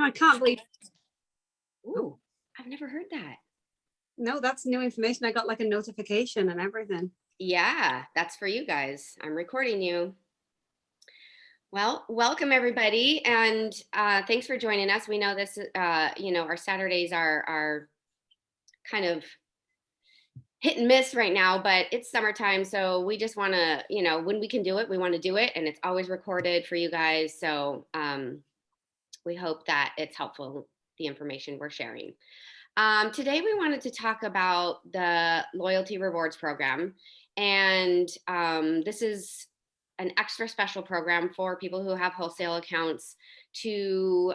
I can't believe. Ooh, I've never heard that. No, that's new information. I got like a notification and everything. Yeah, that's for you guys. I'm recording you. Well, welcome everybody, and thanks for joining us. We know this, our Saturdays are kind of hit and miss right now, but it's summertime, so we just want to, when we can do it, we want to do it, and it's always recorded for you guys. So we hope that it's helpful, the information we're sharing. Today, we wanted to talk about the loyalty rewards program. And this is an extra special program for people who have wholesale accounts to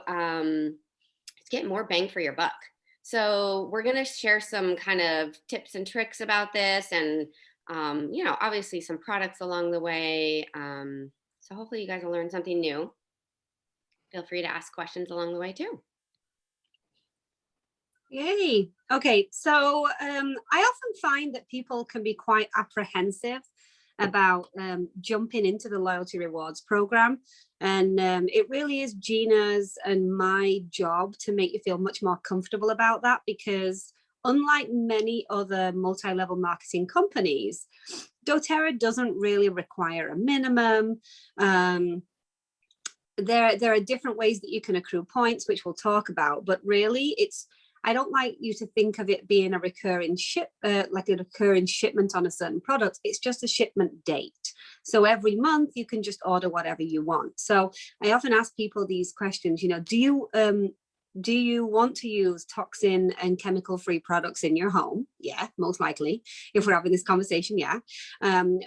get more bang for your buck. So we're going to share some kind of tips and tricks about this and, obviously some products along the way. So hopefully you guys will learn something new. Feel free to ask questions along the way too. Yay. Okay, so I often find that people can be quite apprehensive about jumping into the loyalty rewards program. And it really is Gina's and my job to make you feel much more comfortable about that, because unlike many other multi-level marketing companies, dōTERRA doesn't really require a minimum. There are different ways that you can accrue points, which we'll talk about, but really I don't like you to think of it being a recurring shipment on a certain product. It's just a shipment date. So every month you can just order whatever you want. So I often ask people these questions, do you want to use toxin and chemical-free products in your home? Yeah, most likely. If we're having this conversation, yeah.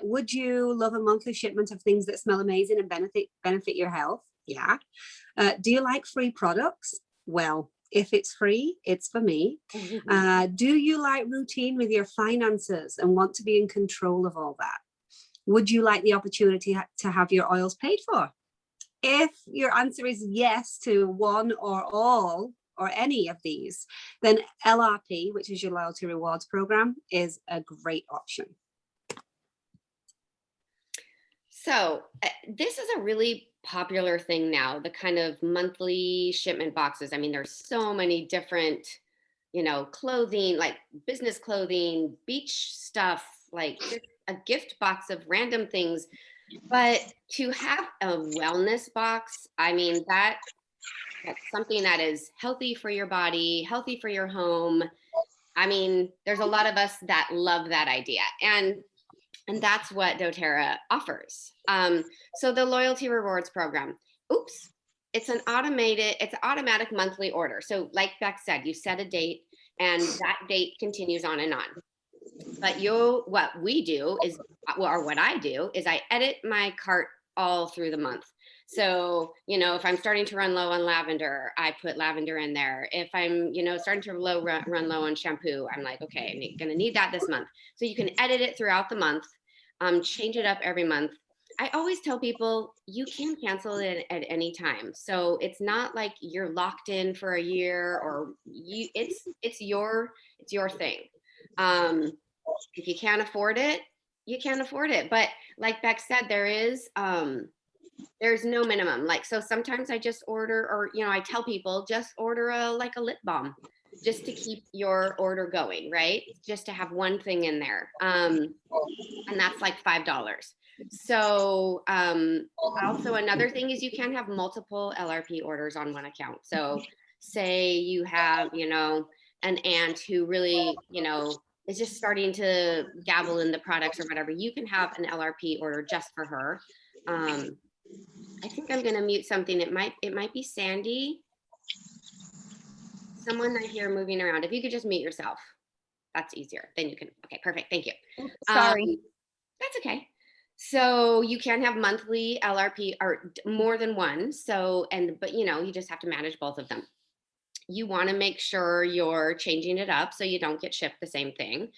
Would you love a monthly shipment of things that smell amazing and benefit your health? Yeah. Do you like free products? Well, if it's free, it's for me. Do you like routine with your finances and want to be in control of all that? Would you like the opportunity to have your oils paid for? If your answer is yes to one or all or any of these, then LRP, which is your loyalty rewards program, is a great option. So this is a really popular thing now, the kind of monthly shipment boxes. I mean, there's so many different, clothing, like business clothing, beach stuff, like just a gift box of random things. But to have a wellness box, I mean, that's something that is healthy for your body, healthy for your home. I mean, there's a lot of us that love that idea. And that's what dōTERRA offers. So the loyalty rewards program, it's an automatic monthly order. So like Beck said, you set a date and that date continues on and on. But what I do is I edit my cart all through the month. So, if I'm starting to run low on lavender, I put lavender in there. If I'm, starting to run low on shampoo, I'm like, okay, I'm going to need that this month. So you can edit it throughout the month, change it up every month. I always tell people you can cancel it at any time. So it's not like you're locked in for a year or it's your thing. If you can't afford it, you can't afford it. But like Beck said, there's no minimum. Like, so sometimes I just order, or, I tell people just order a lip balm just to keep your order going, right? Just to have one thing in there. And that's like $5. So also another thing is you can have multiple LRP orders on one account. So say you have, an aunt who really, is just starting to dabble in the products or whatever, you can have an LRP order just for her. I think I'm going to mute something. It might be Sandy. Someone I hear moving around. If you could just mute yourself, that's easier. Then you can. Okay, perfect. Thank you. Sorry. That's okay. So you can have monthly LRP or more than one. So, but you just have to manage both of them. You want to make sure you're changing it up so you don't get shipped the same thing.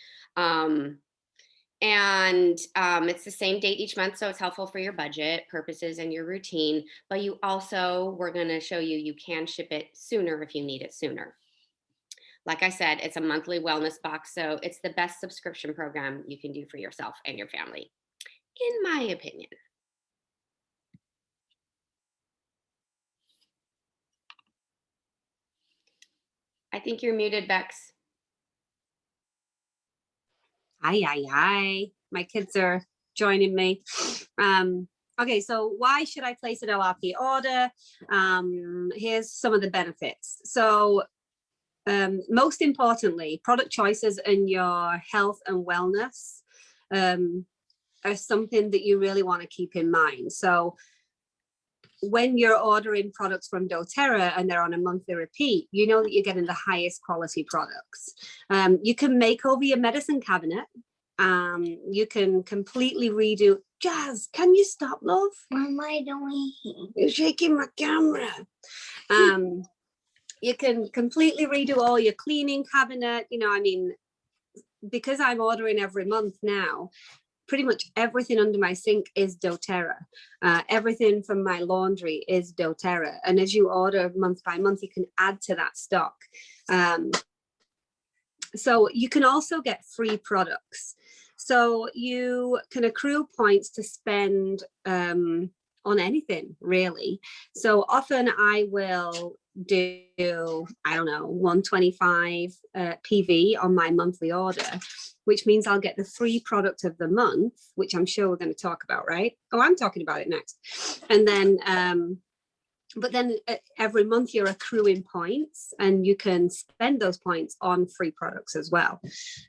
It's the same date each month, so it's helpful for your budget purposes and your routine. But we're going to show you can ship it sooner if you need it sooner. Like I said, it's a monthly wellness box, so it's the best subscription program you can do for yourself and your family, in my opinion. think you're muted, Bex. Aye. My kids are joining me. Okay, so why should I place an LRP order? Here's some of the benefits. So most importantly, product choices and your health and wellness are something that you really want to keep in mind. So when you're ordering products from dōTERRA and they're on a monthly repeat, you know that you're getting the highest quality products. You can make over your medicine cabinet. You can completely redo. Jazz, can you stop, love? What am I doing? You're shaking my camera. You can completely redo all your cleaning cabinet. You know, I mean, because I'm ordering every month now, pretty much everything under my sink is dōTERRA. Everything from my laundry is dōTERRA. And as you order month by month, you can add to that stock. So you can also get free products. So you can accrue points to spend on anything, really. So often I will do, I don't know, 125 PV on my monthly order, which means I'll get the free product of the month, which I'm sure we're going to talk about, right? Oh, I'm talking about it next. And then but then every month you're accruing points and you can spend those points on free products as well.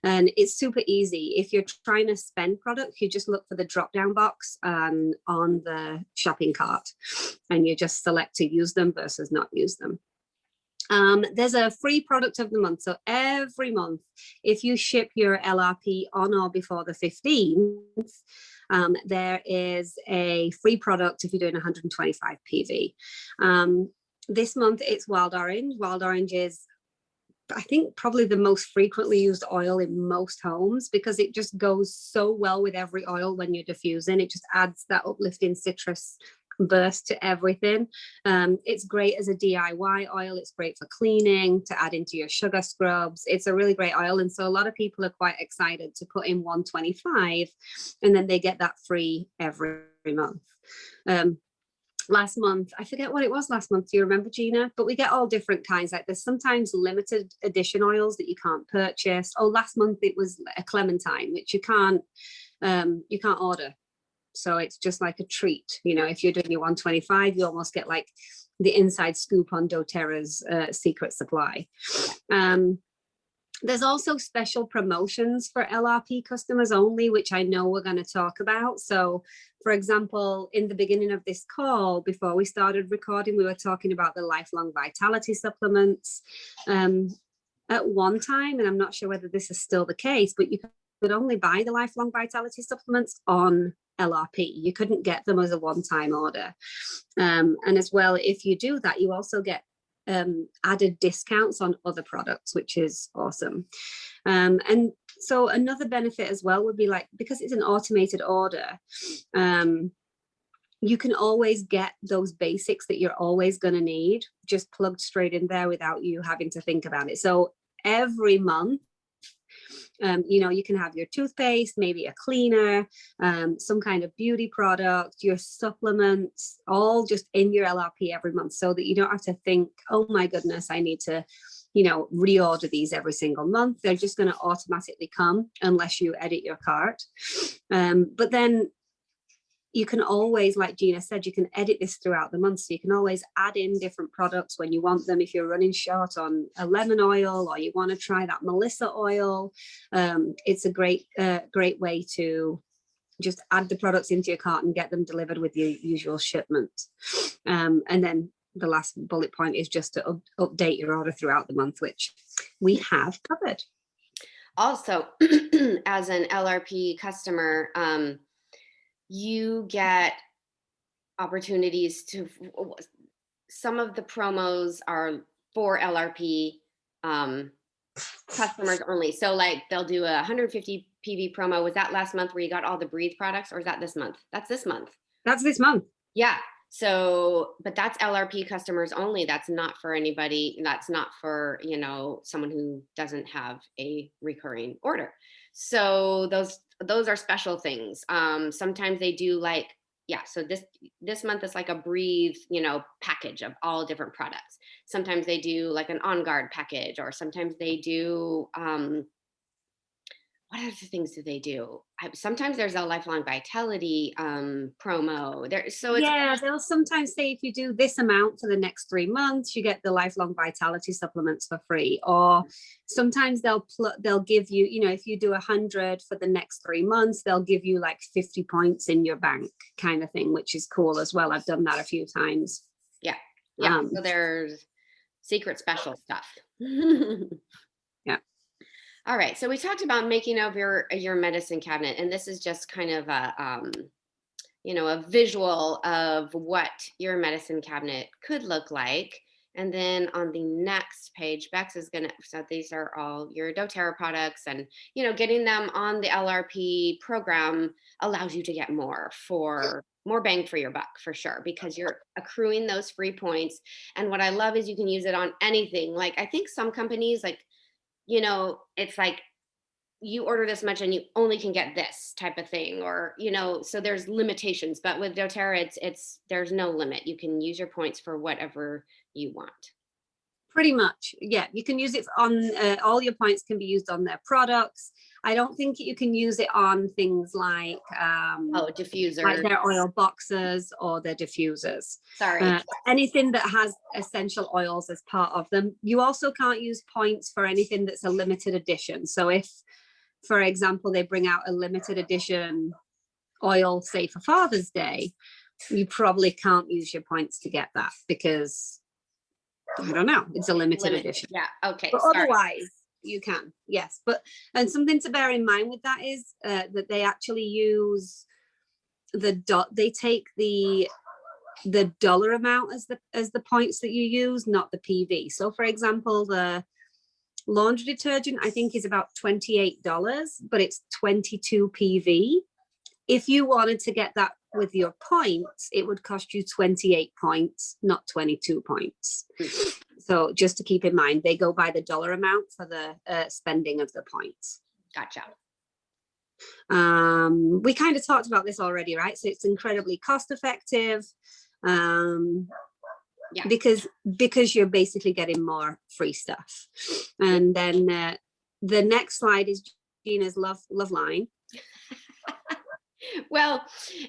And it's super easy. If you're trying to spend products, you just look for the drop down box on the shopping cart and you just select to use them versus not use them. There's a free product of the month. So every month, if you ship your LRP on or before the 15th, there is a free product if you're doing 125 PV. This month it's wild orange. Wild orange is, I think, probably the most frequently used oil in most homes because it just goes so well with every oil when you're diffusing. It just adds that uplifting citrus burst to everything. It's great as a DIY oil. It's great for cleaning, to add into your sugar scrubs. It's a really great oil. And so a lot of people are quite excited to put in 125 and then they get that free every month. Last month, I forget what it was last month. Do you remember, Gina? But we get all different kinds. Like there's sometimes limited edition oils that you can't purchase. Oh, last month it was a clementine, which you can't order. So it's just like a treat. You know, if you're doing your 125, you almost get like the inside scoop on dōTERRA's secret supply. There's also special promotions for LRP customers only, which I know we're going to talk about. So, for example, in the beginning of this call, before we started recording, we were talking about the lifelong vitality supplements. At one time, and I'm not sure whether this is still the case, but you could only buy the lifelong vitality supplements on LRP. You couldn't get them as a one-time order. And as well, if you do that, you also get added discounts on other products, which is awesome. And so another benefit as well would be like, because it's an automated order, you can always get those basics that you're always going to need just plugged straight in there without you having to think about it. So every month, you know, you can have your toothpaste, maybe a cleaner, some kind of beauty product, your supplements, all just in your LRP every month so that you don't have to think, oh my goodness, I need to, you know, reorder these every single month. They're just going to automatically come unless you edit your cart. But then you can always, like Gina said, you can edit this throughout the month. So you can always add in different products when you want them. If you're running short on a lemon oil or you want to try that Melissa oil, it's a great way to just add the products into your cart and get them delivered with your usual shipment. And then the last bullet point is just to update your order throughout the month, which we have covered. Also, as an LRP customer, you get opportunities to, some of the promos are for LRP customers only. So like they'll do a 150 PV promo. Was that last month where you got all the Breathe products, or is that this month? That's this month. That's this month. Yeah. So, but that's LRP customers only. That's not for anybody. That's not for, you know, someone who doesn't have a recurring order. So those are special things. Sometimes they do like yeah, so this month is like a breathe, package of all different products. Sometimes they do like an on guard package, or sometimes they do what other things do they do? Sometimes there's a lifelong vitality promo there, so it's Yeah, they'll sometimes say if you do this amount for the next 3 months, you get the lifelong vitality supplements for free. Or sometimes they'll give you, if you do 100 for the next 3 months, they'll give you like 50 points in your bank kind of thing, which is cool as well. I've done that a few times. yeah, yeah. So there's secret special stuff. Yeah. All right. So we talked about making over your medicine cabinet, and this is just kind of a visual of what your medicine cabinet could look like. And then on the next page, Bex is gonna. So these are all your dōTERRA products, and getting them on the LRP program allows you to get more bang for your buck, for sure, because you're accruing those free points. And what I love is you can use it on anything. Like, I think some companies, like, it's like you order this much and you only can get this type of thing, or so there's limitations. But with dōTERRA, it's there's no limit. You can use your points for whatever you want. Pretty much, yeah. You can use it on all your points can be used on their products. I don't think you can use it on things like diffusers, like their oil boxes or their diffusers. Sorry. Anything that has essential oils as part of them. You also can't use points for anything that's a limited edition. So if, for example, they bring out a limited edition oil, say for Father's Day, you probably can't use your points to get that because I don't know, it's a limited edition. Yeah. Okay. But otherwise, you can, yes. And something to bear in mind with that is that they actually use they take the dollar amount as the points that you use, not the PV. So for example, the laundry detergent I think is about $28, but it's 22 PV. If you wanted to get that with your points, it would cost you 28 points, not 22 points. So just to keep in mind, they go by the dollar amount for the spending of the points. Gotcha. We kind of talked about this already, right? So it's incredibly cost effective. Yeah. Because you're basically getting more free stuff. And then the next slide is Gina's love line. Well,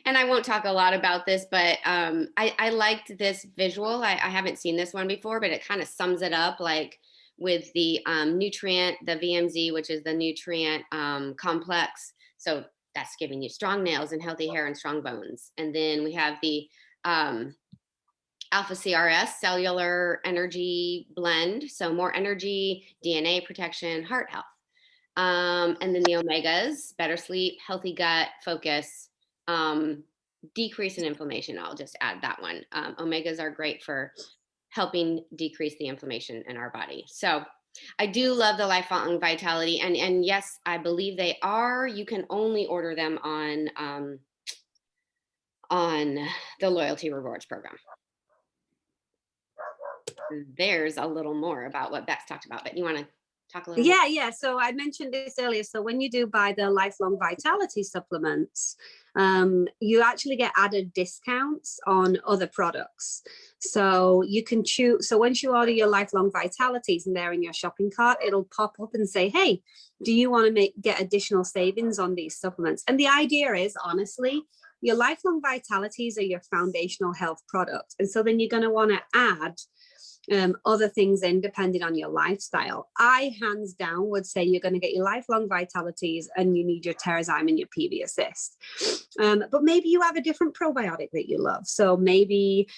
and I won't talk a lot about this, but I liked this visual. I haven't seen this one before, but it kind of sums it up, like with the nutrient, the VMZ, which is the nutrient complex. So that's giving you strong nails and healthy hair and strong bones. And then we have the Alpha CRS, cellular energy blend. So more energy, DNA protection, heart health. And then the omegas, better sleep, healthy gut, focus, decrease in inflammation. I'll just add that one. Omegas are great for helping decrease the inflammation in our body. So I do love the lifelong vitality. And yes, I believe they are. You can only order them on the loyalty rewards program. There's a little more about what Bex talked about, but you want to talk a little more? Yeah. So I mentioned this earlier. So when you do buy the lifelong vitality supplements, you actually get added discounts on other products. So you can choose. So once you order your lifelong vitalities and they're in your shopping cart, it'll pop up and say, hey, do you want to get additional savings on these supplements? And the idea is, honestly, your lifelong vitalities are your foundational health product. And so then you're going to want to add other things in depending on your lifestyle. I hands down would say you're going to get your lifelong vitalities and you need your Terrazyme and your PV Assist. But maybe you have a different probiotic that you love. So maybe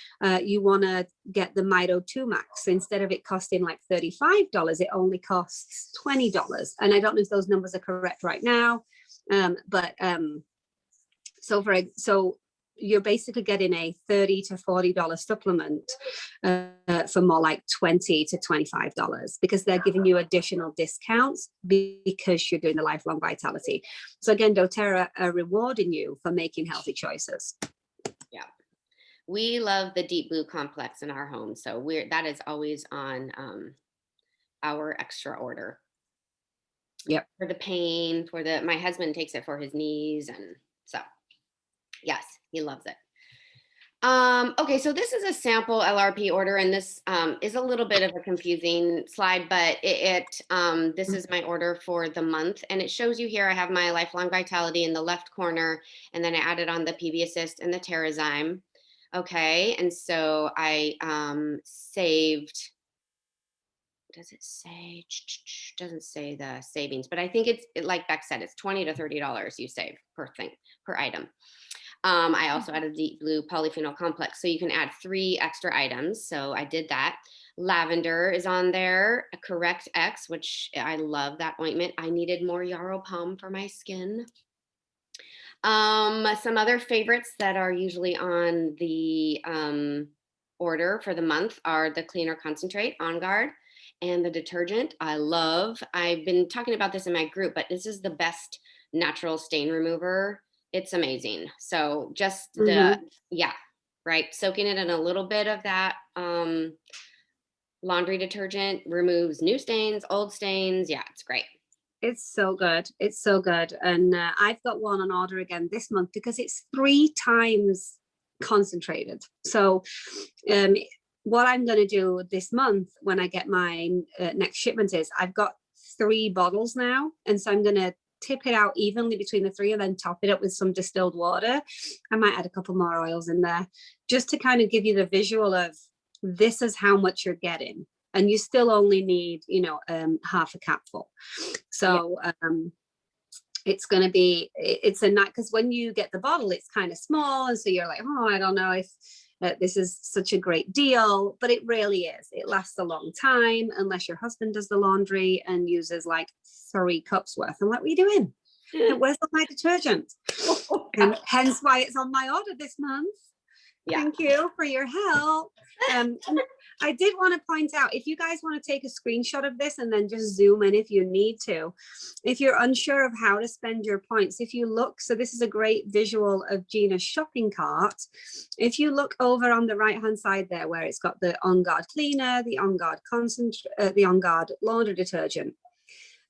you want to get the Mito 2 Max. Instead of it costing like $35, it only costs $20. And I don't know if those numbers are correct right now. So you're basically getting a $30 to $40 supplement for more like $20 to $25 because they're giving you additional discounts because you're doing the lifelong vitality. So again, dōTERRA are rewarding you for making healthy choices. Yeah, we love the Deep Blue complex in our home, so that is always on our extra order. Yep. For the pain, my husband takes it for his knees, and so yes, he loves it. Okay, so this is a sample LRP order, and this is a little bit of a confusing slide, but this is my order for the month, and it shows you here I have my Lifelong Vitality in the left corner, and then I added on the PB Assist and the TerraZyme. Okay, and so I saved, does it say, doesn't say the savings, but I think like Beck said, it's $20 to $30 you save per thing, per item. I also added Deep Blue Polyphenol Complex, so you can add 3 extra items. So I did that. Lavender is on there, a Correct X, which I love that ointment. I needed more Yarrow Pom for my skin. Some other favorites that are usually on the order for the month are the Cleaner Concentrate, On Guard, and the detergent. I love. I've been talking about this in my group, but this is the best natural stain remover. It's amazing. So just yeah, right. Soaking it in a little bit of that laundry detergent removes new stains, old stains. Yeah, it's great. It's so good. It's so good. And I've got one on order again this month because it's 3 times concentrated. So what I'm going to do this month when I get my next shipment is I've got 3 bottles now. And so I'm going to tip it out evenly between the 3 and then top it up with some distilled water. I might add a couple more oils in there just to kind of give you the visual of this is how much you're getting. And you still only need, half a capful. So it's going to be, it's a night, because when you get the bottle, it's kind of small. And so you're like, oh, I don't know if this is such a great deal, but it really is. It lasts a long time, unless your husband does the laundry and uses like 3 cups worth. I'm like, what are you doing? Where's my detergent? And hence why it's on my order this month. Yeah. Thank you for your help. I did want to point out, if you guys want to take a screenshot of this and then just zoom in if you need to, if you're unsure of how to spend your points, if you look, so this is a great visual of Gina's shopping cart. If you look over on the right hand side there, where it's got the On Guard cleaner, the On Guard concentrate, the On Guard laundry detergent,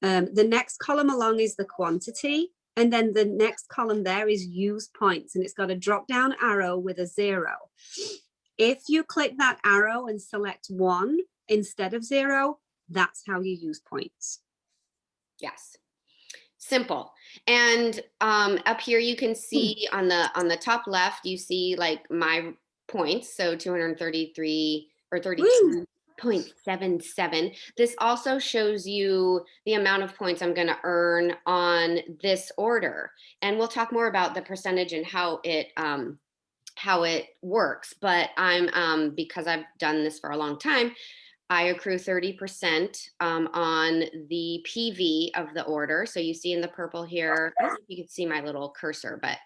the next column along is the quantity. And then the next column there is use points, and it's got a drop down arrow with a 0. If you click that arrow and select 1 instead of 0, that's how you use points. Yes. Simple. And up here you can see on the top left, you see like my points. So 233 or 32. 0.77. This also shows you the amount of points I'm going to earn on this order. And we'll talk more about the percentage and how it works. But I'm because I've done this for a long time, I accrue 30% on the PV of the order. So you see in the purple here, I don't know if you can see my little cursor, but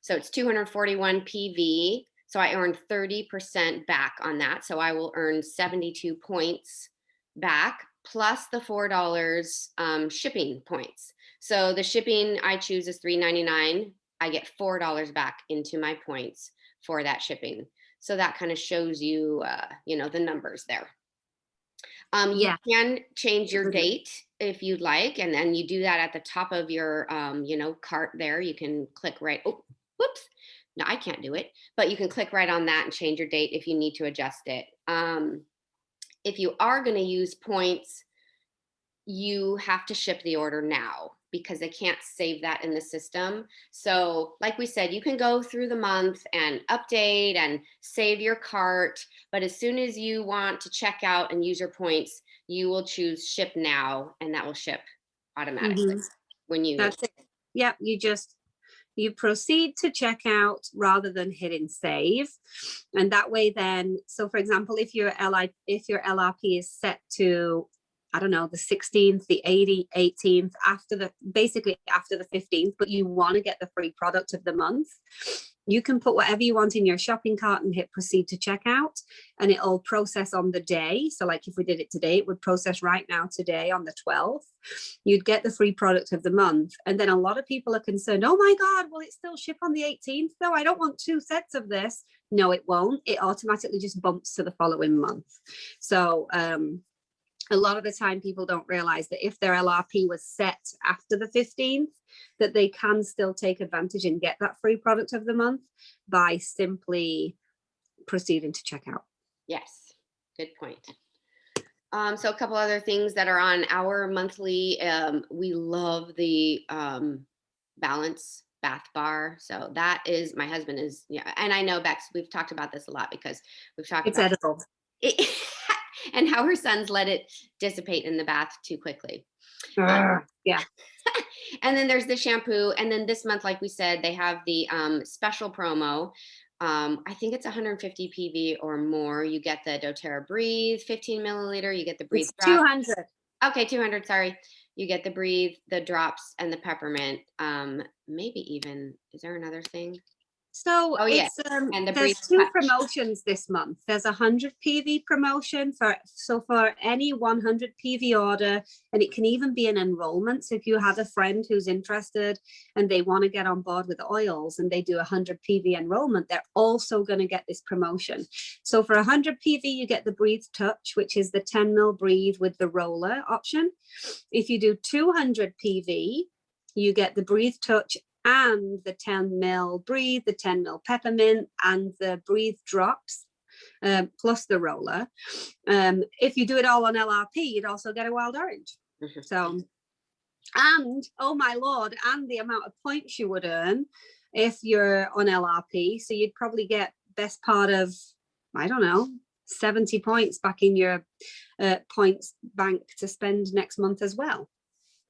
so it's 241 PV. So I earned 30% back on that. So I will earn 72 points back plus the $4 shipping points. So the shipping I choose is $3.99. I get $4 back into my points for that shipping. So that kind of shows you, the numbers there. You can change your date if you'd like, and then you do that at the top of your, cart there. You can click right. Oh, whoops. No, I can't do it, but you can click right on that and change your date if you need to adjust it. If you are going to use points, you have to ship the order now because they can't save that in the system. So like we said, you can go through the month and update and save your cart, but as soon as you want to check out and use your points, you will choose ship now, and that will ship automatically when you. That's it. Yeah, you proceed to checkout rather than hitting save. And that way then, so for example, if your LRP is set to, I don't know, the 16th, the 18th, basically after the 15th, but you want to get the free product of the month, you can put whatever you want in your shopping cart and hit proceed to checkout, and it'll process on the day. So like if we did it today, it would process right now today on the 12th. You'd get the free product of the month. And then a lot of people are concerned, oh my God, will it still ship on the 18th? No, I don't want 2 sets of this. No, it won't. It automatically just bumps to the following month. So a lot of the time people don't realize that if their LRP was set after the 15th, that they can still take advantage and get that free product of the month by simply proceeding to checkout. Yes, good point. So a couple other things that are on our monthly, we love the Balance bath bar. So that is, my husband is, yeah, and I know Bex, we've talked about this a lot because we've talked It's about edible. it, and how her sons let it dissipate in the bath too quickly. Yeah. And then there's the shampoo. And then this month, like we said, they have the special promo. I think it's 150 PV or more. You get the doTERRA Breathe 15 milliliter. You get the Breathe It's drop. 200. Okay, 200. Sorry. You get the Breathe, the drops, and the peppermint. Maybe even, is there another thing? So Oh yeah, it's and the there's Breathe 2 touch. promotions this month. There's a 100 PV promotion for any 100 PV order, and it can even be an enrollment. So if you have a friend who's interested and they want to get on board with oils and they do a 100 PV enrollment, they're also going to get this promotion. So for 100 PV, you get the Breathe Touch, which is the 10 ml Breathe with the roller option. If you do 200 PV, you get the Breathe Touch and the 10 ml Breathe, the 10 ml peppermint, and the Breathe drops, plus the roller. If you do it all on LRP, you'd also get a wild orange. So, and oh my Lord, and the amount of points you would earn if you're on LRP. So you'd probably get best part of, I don't know, 70 points back in your points bank to spend next month as well.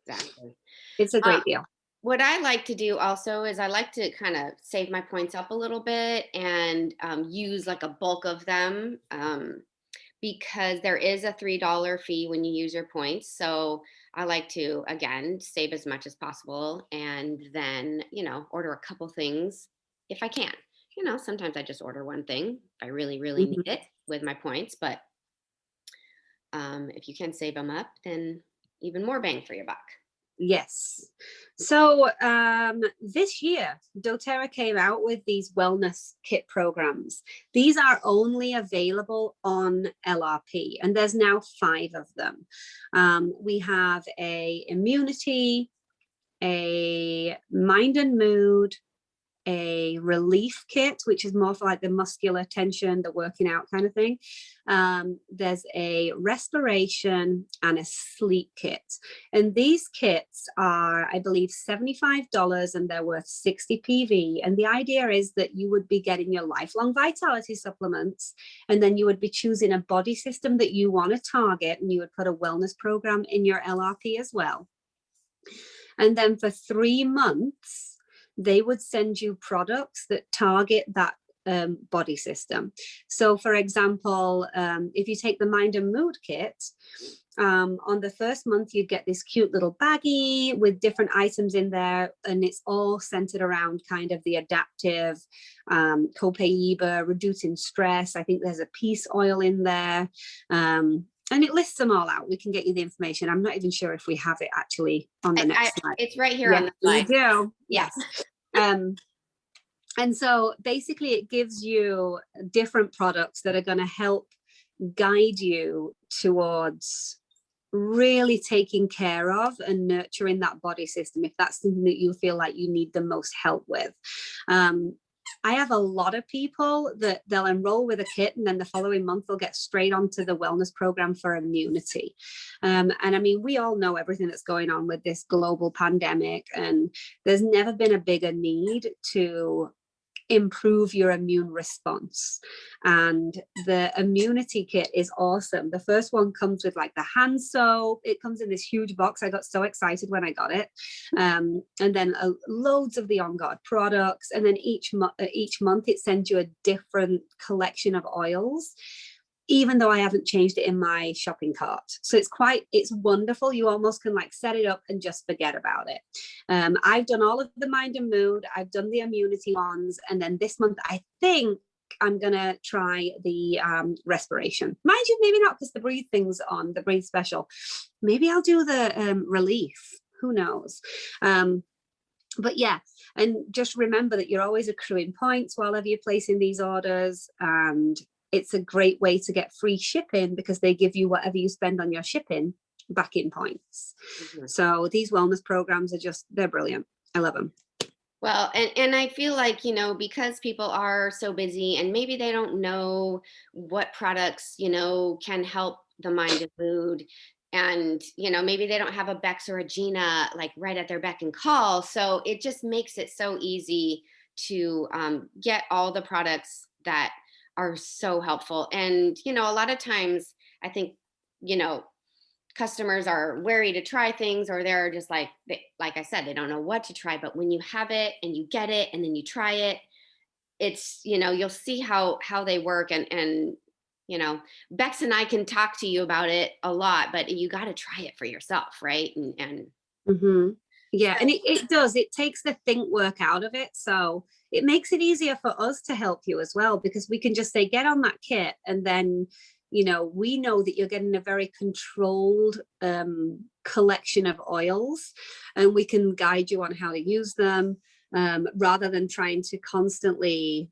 Exactly. It's a great deal. What I like to do also is I like to kind of save my points up a little bit and use like a bulk of them, because there is a $3 fee when you use your points. So I like to, again, save as much as possible and then, order a couple things if I can. Sometimes I just order one thing if I really, really need it with my points. But if you can save them up, then even more bang for your buck. Yes. So this year, doTERRA came out with these wellness kit programs. These are only available on LRP, and there's now 5 of them. We have a immunity, a mind and mood, a relief kit, which is more for like the muscular tension, the working out kind of thing. There's a respiration and a sleep kit. And these kits are, I believe, $75 and they're worth 60 PV. And the idea is that you would be getting your lifelong vitality supplements, and then you would be choosing a body system that you want to target, and you would put a wellness program in your LRP as well. And then for 3 months, they would send you products that target that body system. So for example, if you take the mind and mood kit, on the first month, you get this cute little baggie with different items in there, and it's all centered around kind of the adaptive, copaiba, reducing stress. I think there's a peace oil in there. And it lists them all out. We can get you the information. I'm not even sure if we have it actually on the next slide. It's right here on the slide. We do. Yes. And so basically it gives you different products that are going to help guide you towards really taking care of and nurturing that body system, if that's something that you feel like you need the most help with. I have a lot of people that they'll enroll with a kit and then the following month they'll get straight onto the wellness program for immunity. And I mean, we all know everything that's going on with this global pandemic, and there's never been a bigger need to improve your immune response. And the immunity kit is awesome. The first one comes with like the hand soap. It comes in this huge box. I got so excited when I got it. And then loads of the On Guard products. And then each month it sends you a different collection of oils, even though I haven't changed it in my shopping cart. So it's wonderful. You almost can like set it up and just forget about it. I've done all of the mind and mood. I've done the immunity ones. And then this month, I think I'm going to try the respiration. Mind you, maybe not, because the Breathe thing's on, the Breathe special. Maybe I'll do the relief. Who knows? But yeah, and just remember that you're always accruing points while you're placing these orders. And it's a great way to get free shipping because they give you whatever you spend on your shipping back in points. So these wellness programs are they're brilliant. I love them. Well, and I feel like, you know, because people are so busy and maybe they don't know what products, you know, can help the mind and mood. And, you know, maybe they don't have a Bex or a Gina like right at their beck and call. So it just makes it so easy to get all the products that are so helpful. And, you know, a lot of times I think, you know, customers are wary to try things, or they're just like I said, they don't know what to try. But when you have it and you get it and then you try it, it's, you know, you'll see how they work. And you know, Bex and I can talk to you about it a lot, but you got to try it for yourself, right? And yeah, so, and it does, it takes the think work out of it, so it makes it easier for us to help you as well, because we can just say get on that kit, and then, you know, we know that you're getting a very controlled collection of oils, and we can guide you on how to use them, rather than trying to constantly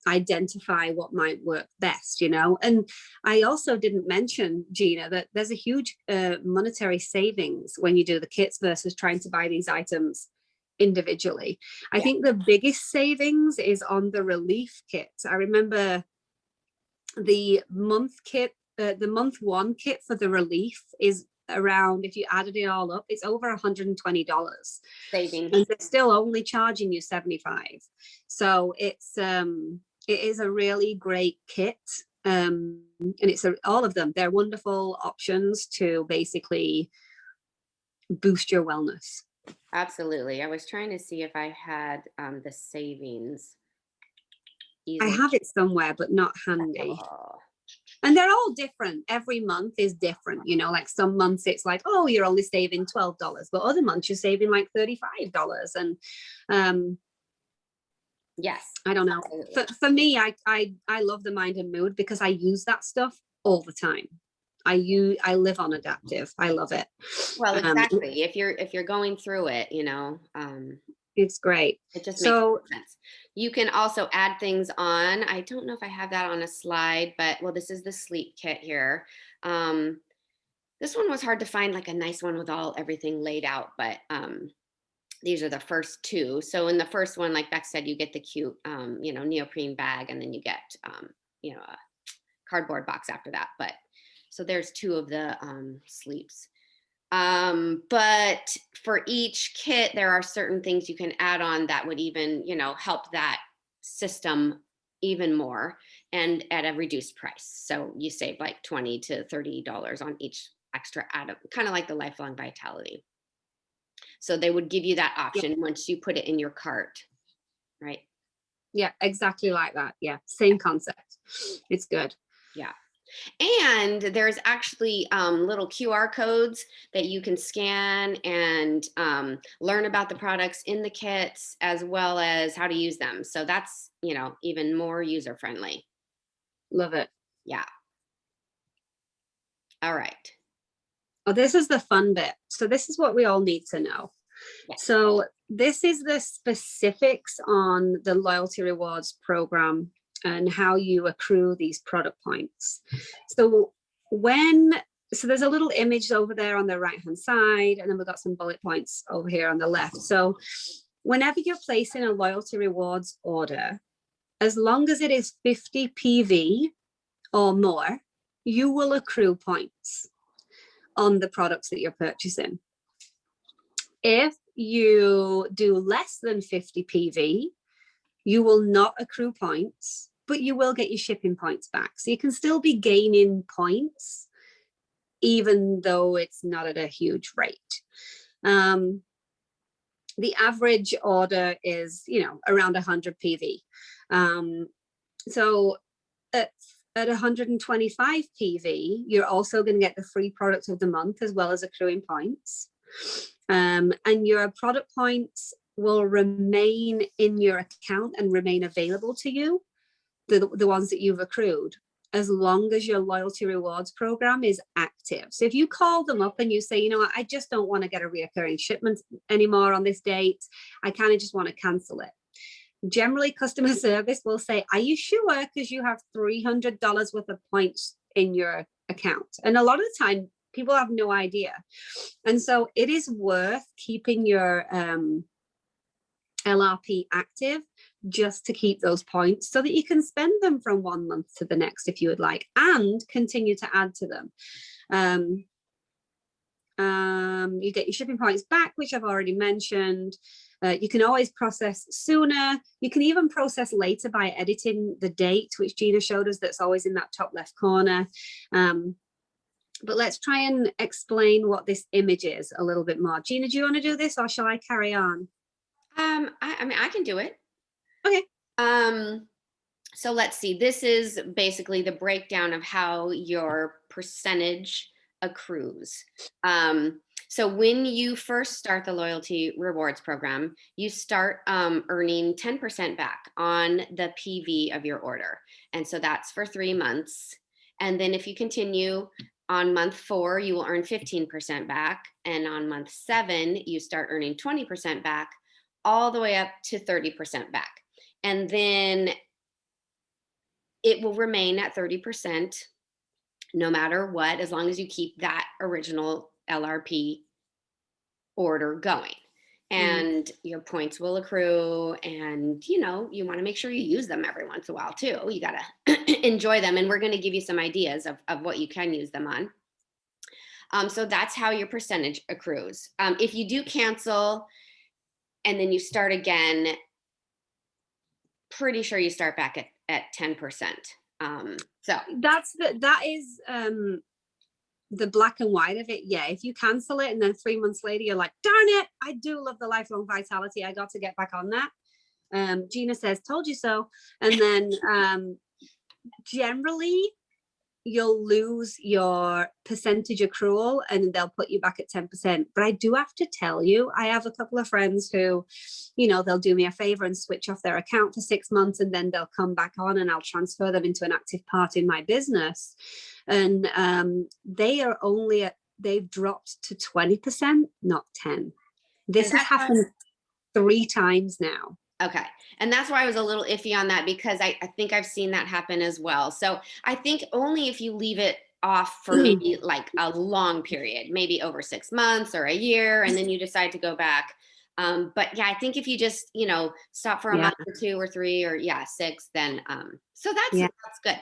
identify what might work best, you know. And I also didn't mention, Gina, that there's a huge monetary savings when you do the kits versus trying to buy these items individually. I think the biggest savings is on the relief kits. I remember the month one kit for the relief is around, if you added it all up, it's over $120 savings, and they're still only charging you $75. So it is a really great kit, and it's all of them, they're wonderful options to basically boost your wellness. absolutely. I was trying to see if I had the savings I have it somewhere, but not handy. And they're all different. Every month is different, you know, like some months it's like, oh, you're only saving $12, but other months you're saving like $35. And yes, I don't know. For me, I love the mind and mood because I use that stuff all the time. I live on adaptive. I love it. Well, exactly. If you're going through it, you know, it's great. it just makes sense. You can also add things on. I don't know if I have that on a slide, but well, this is the sleep kit here. This one was hard to find, like a nice one with everything laid out, but these are the first two. So in the first one, like Beck said, you get the cute, you know, neoprene bag, and then you get, you know, a cardboard box after that. But so there's two of the sleeps. But for each kit, there are certain things you can add on that would even, you know, help that system even more, and at a reduced price. So you save like $20 to $30 on each extra item, kind of like the Lifelong Vitality. So they would give you that option once you put it in your cart, right? Yeah, exactly like that. Yeah, same concept. It's good. Yeah. And there's actually little QR codes that you can scan and learn about the products in the kits, as well as how to use them. So that's, you know, even more user friendly. Love it. Yeah. All right. Oh, this is the fun bit. So this is what we all need to know. Yes. So this is the specifics on the loyalty rewards program and how you accrue these product points. So there's a little image over there on the right hand side, and then we've got some bullet points over here on the left. So whenever you're placing a loyalty rewards order, as long as it is 50 PV or more, you will accrue points on the products that you're purchasing. If you do less than 50 PV, you will not accrue points, but you will get your shipping points back. So you can still be gaining points, even though it's not at a huge rate. The average order is, you know, around 100 PV. So at 125 PV, you're also going to get the free product of the month as well as accruing points. And your product points will remain in your account and remain available to you, the ones that you've accrued, as long as your loyalty rewards program is active. So if you call them up and you say, you know what, I just don't want to get a reoccurring shipment anymore on this date, I kind of just want to cancel it, Generally, customer service will say, are you sure? Because you have $300 worth of points in your account. And a lot of the time, people have no idea. And so it is worth keeping your LRP active just to keep those points so that you can spend them from one month to the next if you would like, and continue to add to them. You get your shipping points back, which I've already mentioned. You can always process sooner. You can even process later by editing the date, which Gina showed us, that's always in that top left corner. But let's try and explain what this image is a little bit more. Gina, do you want to do this, or shall I carry on? I mean, I can do it. Okay. So let's see. This is basically the breakdown of how your percentage accrues. So when you first start the loyalty rewards program, you start earning 10% back on the PV of your order. And so that's for 3 months. And then if you continue on month 4, you will earn 15% back. And on month 7, you start earning 20% back, all the way up to 30% back. And then it will remain at 30% no matter what, as long as you keep that original LRP order going. And your points will accrue, and you want to make sure you use them every once in a while too. You got to enjoy them, and we're going to give you some ideas of what you can use them on. So that's how your percentage accrues. If you do cancel and then you start again, pretty sure you start back at 10%. So that is the black and white of it. Yeah, if you cancel it and then 3 months later you're like, darn it, I do love the lifelong vitality, I got to get back on that. Gina says, told you so. And then generally you'll lose your percentage accrual and they'll put you back at 10%. But I do have to tell you, I have a couple of friends who, they'll do me a favor and switch off their account for 6 months, and then they'll come back on and I'll transfer them into an active part in my business. And they've dropped to 20%, not 10. This has happened 3 times now. Okay. And that's why I was a little iffy on that, because I think I've seen that happen as well. So I think only if you leave it off for maybe like a long period, maybe over 6 months or a year, and then you decide to go back. But yeah, I think if you just, stop for a month or 2 or 3 or 6, then so that's good.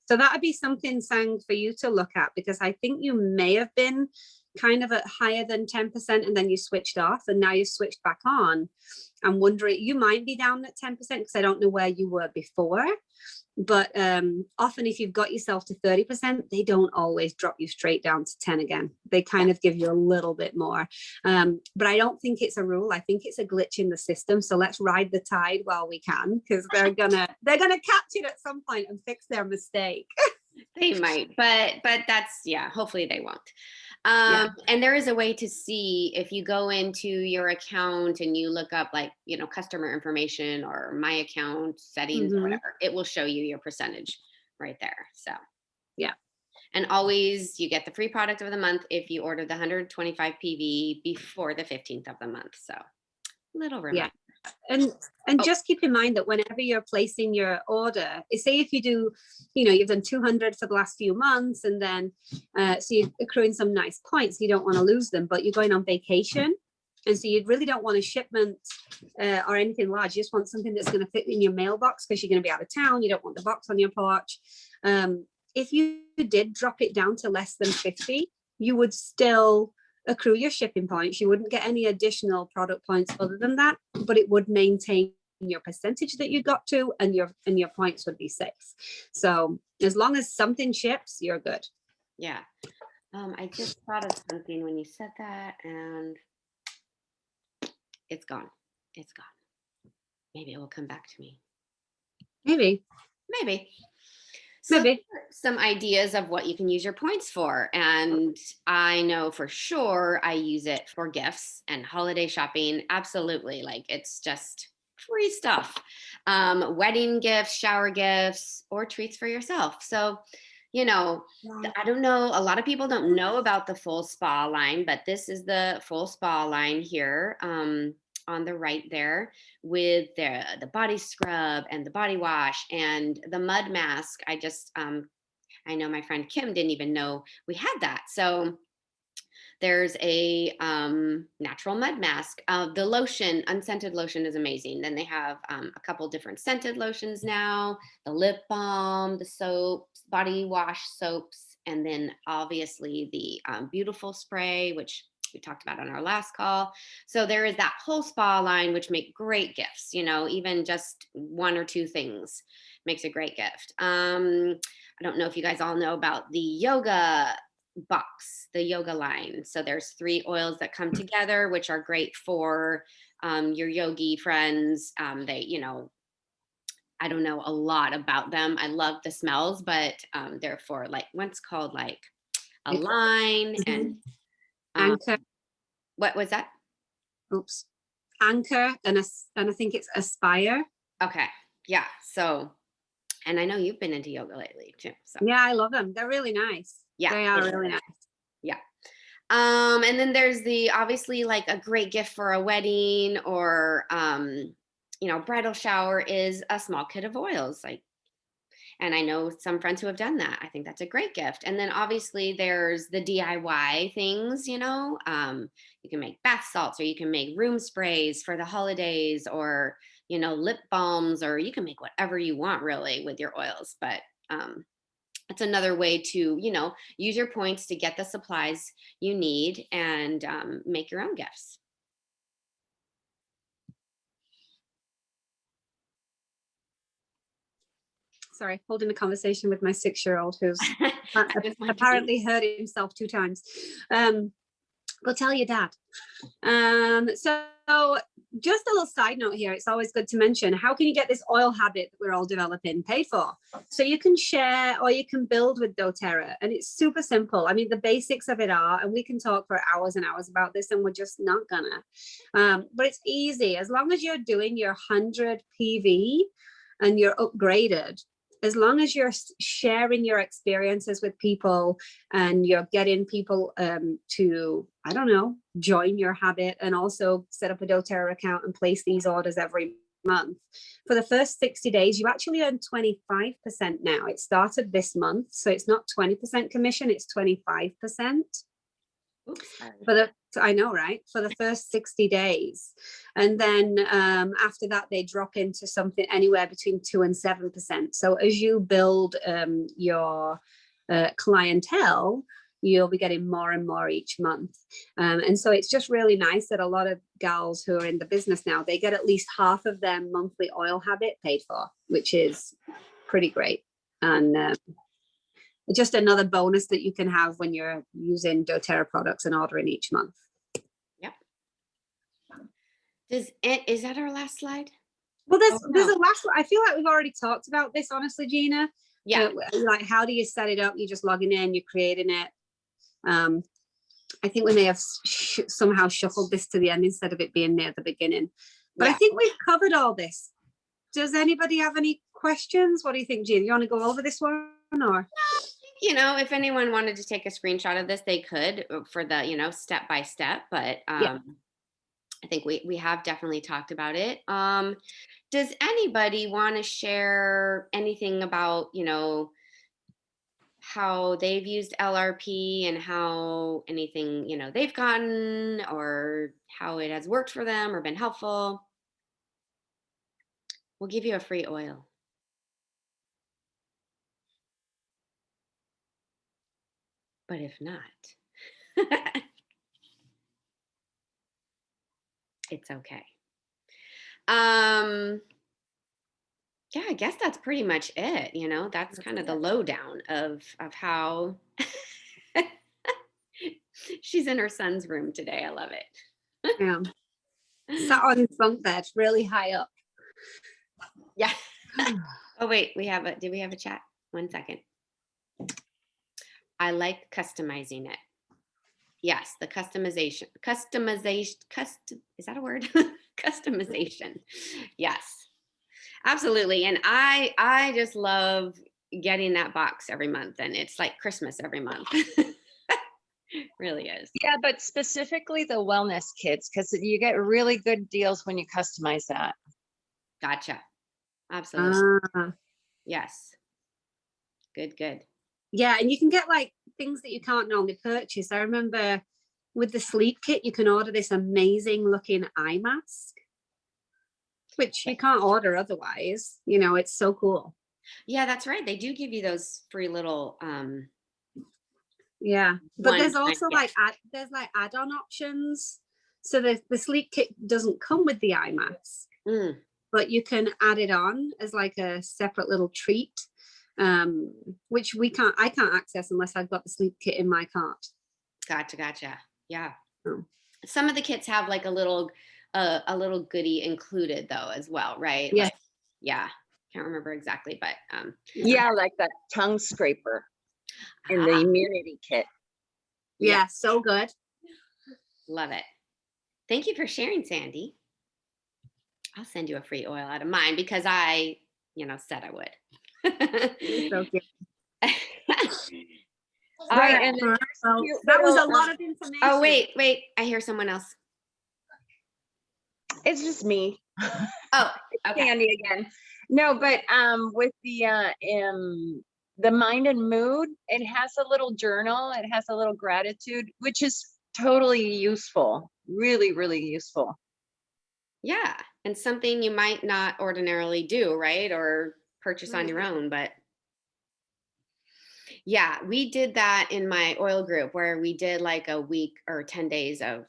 So that would be something, Sang, for you to look at, because I think you may have been kind of at higher than 10% and then you switched off and now you switched back on. I'm wondering, you might be down at 10% because I don't know where you were before. But often if you've got yourself to 30%, they don't always drop you straight down to 10 again. They kind of give you a little bit more. But I don't think it's a rule. I think it's a glitch in the system. So let's ride the tide while we can, because they're gonna catch it at some point and fix their mistake. They might, but that's, hopefully they won't. And there is a way to see, if you go into your account and you look up like, customer information or my account settings or whatever, it will show you your percentage right there. So, and always you get the free product of the month if you order the 125 PV before the 15th of the month. So little reminder. And just keep in mind that whenever you're placing your order, say if you do, you've done 200 for the last few months, and then so you're accruing some nice points, you don't want to lose them, but you're going on vacation, and so you really don't want a shipment or anything large. You just want something that's going to fit in your mailbox because you're going to be out of town. You don't want the box on your porch. If you did drop it down to less than 50, you would still accrue your shipping points. You wouldn't get any additional product points other than that, but it would maintain your percentage that you got to, and your points would be safe. So as long as something ships, you're good. Yeah. I just thought of something when you said that, and it's gone. Maybe it will come back to me. Maybe. So some ideas of what you can use your points for. And I know for sure I use it for gifts and holiday shopping. Absolutely. Like, it's just free stuff. Wedding gifts, shower gifts, or treats for yourself. So, I don't know. A lot of people don't know about the full spa line, but this is the full spa line here. on the right there with the body scrub and the body wash and the mud mask. I know my friend Kim didn't even know we had that. So there's a natural mud mask. The lotion, unscented lotion, is amazing. Then they have a couple different scented lotions now, the lip balm, the soaps, body wash soaps, and then obviously the beautiful spray, which we talked about on our last call. So there is that whole spa line, which make great gifts, even just one or two things makes a great gift. I don't know if you guys all know about the yoga box, the yoga line. So there's 3 oils that come together, which are great for your yogi friends. I don't know a lot about them. I love the smells, but they're for like what's called like a line and Anchor. What was that? Oops. Anchor and I think it's Aspire. Okay. Yeah. So, and I know you've been into yoga lately too. So yeah, I love them. They're really nice. Yeah, they are really nice. Yeah. And then there's obviously like a great gift for a wedding or, bridal shower is a small kit of oils. And I know some friends who have done that. I think that's a great gift. And then obviously there's the DIY things, you can make bath salts, or you can make room sprays for the holidays, or, lip balms, or you can make whatever you want really with your oils. But, it's another way to, use your points to get the supplies you need and make your own gifts. Sorry, holding a conversation with my 6-year-old who's apparently hurt himself 2 times. We'll tell your dad. So just a little side note here. It's always good to mention, how can you get this oil habit that we're all developing paid for? So you can share or you can build with doTERRA, and it's super simple. I mean, the basics of it are, and we can talk for hours and hours about this, and we're just not gonna, but it's easy. As long as you're doing your 100 PV and you're upgraded, as long as you're sharing your experiences with people and you're getting people to, I don't know, join your habit and also set up a doTERRA account and place these orders every month. For the first 60 days, you actually earn 25% now. It started this month, so it's not 20% commission, it's 25%. Oops, I know, right? For the first 60 days. And then after that, they drop into something anywhere between 2 and 7%. So as you build your clientele, you'll be getting more and more each month. And so it's just really nice that a lot of gals who are in the business now, they get at least half of their monthly oil habit paid for, which is pretty great. And just another bonus that you can have when you're using doTERRA products and ordering each month. Yep. Is that our last slide? Well, there's a last one. I feel like we've already talked about this, honestly, Gina. Yeah. Like, how do you set it up? You're just logging in, you're creating it. I think we may have somehow shuffled this to the end instead of it being near the beginning. But I think we've covered all this. Does anybody have any questions? What do you think, Gina? You want to go over this one or? If anyone wanted to take a screenshot of this, they could for the, step by step, but I think we have definitely talked about it. Does anybody want to share anything about, how they've used LRP and how anything, they've gotten, or how it has worked for them or been helpful? We'll give you a free oil. But if not, it's okay. Yeah, I guess that's pretty much it. That's kind of the lowdown of how she's in her son's room today. I love it. Yeah. Sat on his bunk bed, really high up. Yeah. Oh wait, did we have a chat? 1 second. I like customizing it. Yes, the customization, is that a word? Customization. Yes, absolutely. And I just love getting that box every month, and it's like Christmas every month. Really is. Yeah, but specifically the wellness kits, because you get really good deals when you customize that. Gotcha. Absolutely. Ah, Yes. Good, good. yeah, and you can get like things that you can't normally purchase. I remember with the sleep kit, you can order this amazing looking eye mask, which you can't order otherwise. You know, it's so cool. Yeah, that's right. They do give you those free little Yeah, but one there's time. also like there's like add-on options. So the sleep kit doesn't come with the eye mask, Mm, but you can add it on as like a separate little treat, which I can't access unless I've got the sleep kit in my cart. gotcha, gotcha. Yeah. Oh. Some of the kits have like a little goodie included though as well, right? Yeah, Like, yeah. Can't remember exactly, but yeah, Yeah, like that tongue scraper in the ah, immunity kit. yeah, yeah, so good. love it. Thank you for sharing, Sandy. I'll send you a free oil out of mine because I, said I You're would. so cute. All Right, right. and then Well, there's cute that was little, a lot of information. Oh, wait. I hear someone else. it's just me. Oh, okay. Sandy again. No, but with the mind and mood, it has a little journal, it has a little gratitude, which is totally useful. Really, really useful. Yeah. And something you might not ordinarily do, right? Or purchase on your own, but yeah, we did that in my oil group where we did like a week or 10 days of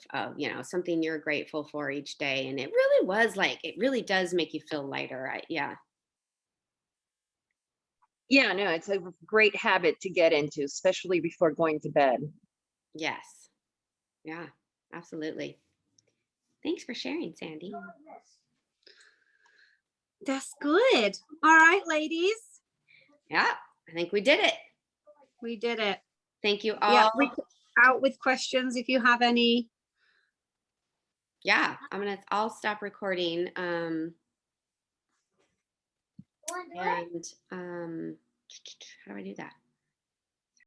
something you're grateful for each day. And it really was like, it really does make you feel lighter. Right? Yeah. Yeah, no, it's a great habit to get into, especially before going to bed. Yes. Yeah, absolutely. Thanks for sharing, Sandy. That's good. All right, ladies, Yeah, I think we did it. we did it. Thank you Yeah, all. we out with questions if you have any. Yeah, I'll stop recording. And how do I do that?